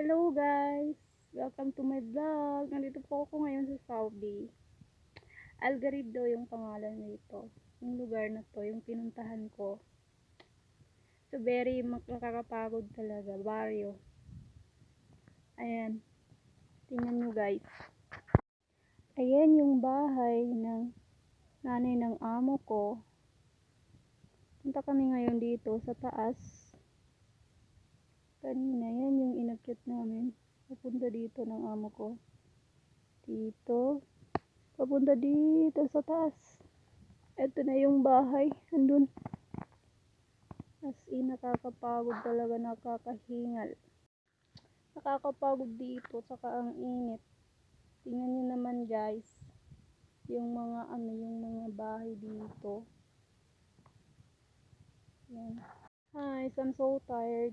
Hello guys! Welcome to my vlog. Nandito po ako ngayon sa Saudi. Algarib daw yung pangalan nito. Yung lugar na to, yung pinuntahan ko. So very makakapagod talaga. Barrio. Ayan. Tingnan nyo guys. Ayan yung bahay ng nanay ng amo ko. Punta kami ngayon dito sa taas. Kanina, yan yung inakyat namin. Papunta dito ng amo ko. Dito. Papunta dito sa taas. Ito na yung bahay. Andun. As in, nakakapagod talaga. Nakakahingal. Nakakapagod dito. Saka ang init. Tingnan nyo naman guys. Yung mga bahay dito. Yan. Hi, I'm so tired.